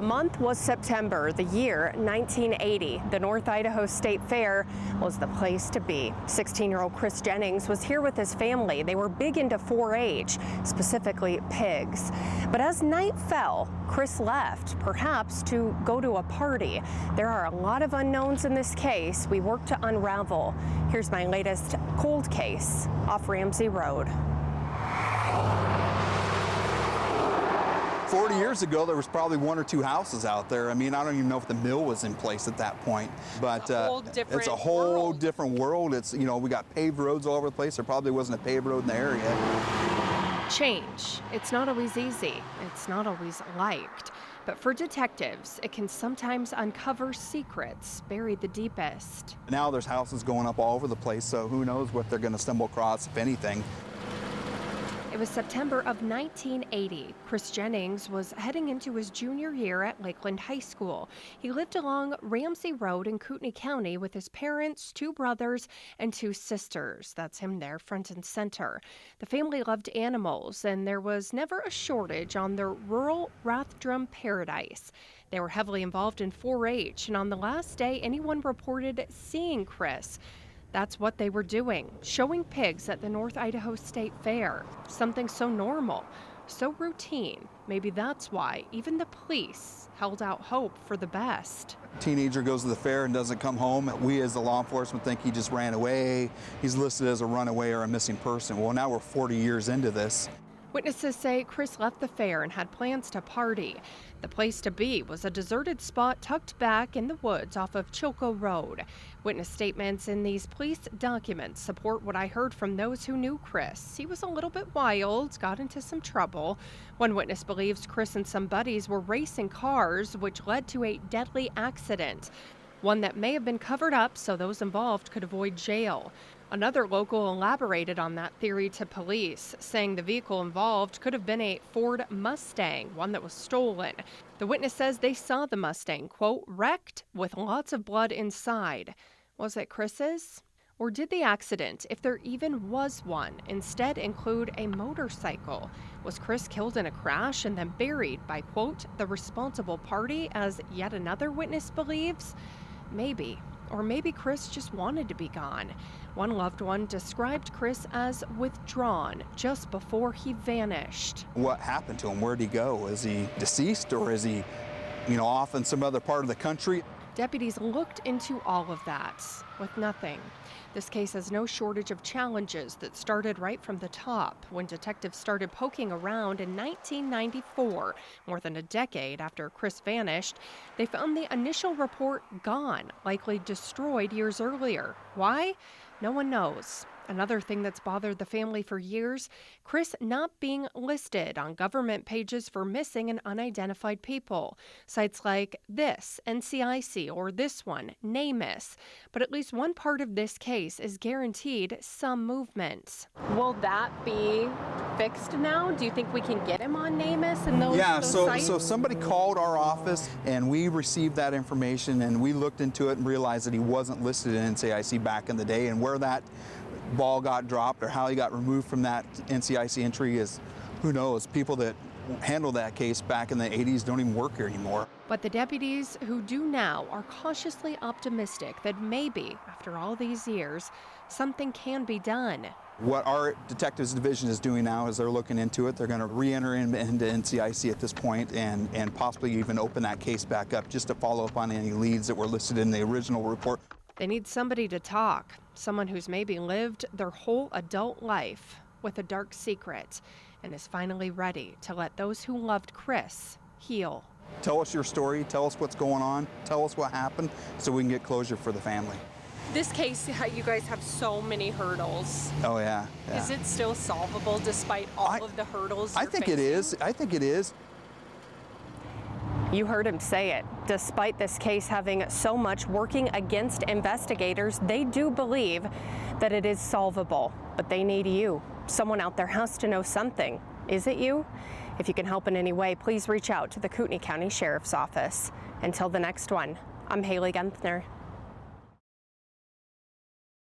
The month was September, the year 1980. The North Idaho State Fair was the place to be. 16-year-old Chris Jennings was here with his family. They were big into 4-H, specifically pigs. But as night fell, Chris left, perhaps to go to a party. There are a lot of unknowns in this case we work to unravel. Here's my latest cold case off Ramsey Road. 40 years ago, there was probably 1 or 2 houses out there. I mean, I don't even know if the mill was in place at that point. But it's a whole different world. It's, you know, we got paved roads all over the place. There probably wasn't a paved road in the area. Change. It's not always easy. It's not always liked. But for detectives, it can sometimes uncover secrets buried the deepest. Now there's houses going up all over the place, so who knows what they're going to stumble across, if anything. It was September of 1980. Chris Jennings was heading into his junior year at Lakeland High School. He lived along Ramsey Road in Kootenai County with his parents, 2 brothers, and 2 sisters. That's him there, front and center. The family loved animals, and there was never a shortage on their rural Rathdrum paradise. They were heavily involved in 4-H, and on the last day, anyone reported seeing Chris. That's what they were doing, showing pigs at the North Idaho State Fair. Something so normal, so routine. Maybe that's why even the police held out hope for the best. Teenager goes to the fair and doesn't come home. We as the law enforcement think he just ran away. He's listed as a runaway or a missing person. Well, now we're 40 years into this. Witnesses say Chris left the fair and had plans to party. The place to be was a deserted spot tucked back in the woods off of Chilco Road. Witness statements in these police documents support what I heard from those who knew Chris. He was a little bit wild, got into some trouble. One witness believes Chris and some buddies were racing cars, which led to a deadly accident. One that may have been covered up so those involved could avoid jail. Another local elaborated on that theory to police, saying the vehicle involved could have been a Ford Mustang, one that was stolen. The witness says they saw the Mustang, quote, wrecked with lots of blood inside. Was it Chris's? Or did the accident, if there even was one, instead include a motorcycle? Was Chris killed in a crash and then buried by, quote, the responsible party, as yet another witness believes? Maybe. Or maybe Chris just wanted to be gone. One loved one described Chris as withdrawn just before he vanished. What happened to him? Where'd he go? Is he deceased, or is he, off in some other part of the country? Deputies looked into all of that with nothing. This case has no shortage of challenges that started right from the top when detectives started poking around in 1994, more than a decade after Chris vanished. They found the initial report gone, likely destroyed years earlier. Why? No one knows. Another thing that's bothered the family for years, Chris not being listed on government pages for missing and unidentified people. Sites like this, NCIC, or this one, NamUs. But at least one part of this case is guaranteed some movement. Will that be fixed now? Do you think we can get him on NamUs and those sites? So somebody called our office and we received that information and we looked into it and realized that he wasn't listed in NCIC back in the day, and where that ball got dropped or how he got removed from that NCIC entry is, who knows. People that handled that case back in the 80s don't even work here anymore. But the deputies who do now are cautiously optimistic that maybe, after all these years, something can be done. What our detectives division is doing now is they're looking into it. They're going to re-enter into NCIC at this point and possibly even open that case back up just to follow up on any leads that were listed in the original report. They need somebody to talk, someone who's maybe lived their whole adult life with a dark secret and is finally ready to let those who loved Chris heal. Tell us your story, tell us what's going on, tell us what happened so we can get closure for the family. This case, you guys have so many hurdles. Oh, yeah. Is it still solvable despite all of the hurdles you're facing? It is. I think it is. You heard him say it. Despite this case having so much working against investigators, they do believe that it is solvable. But they need you. Someone out there has to know something. Is it you? If you can help in any way, please reach out to the Kootenai County Sheriff's Office. Until the next one, I'm Haley Gunther.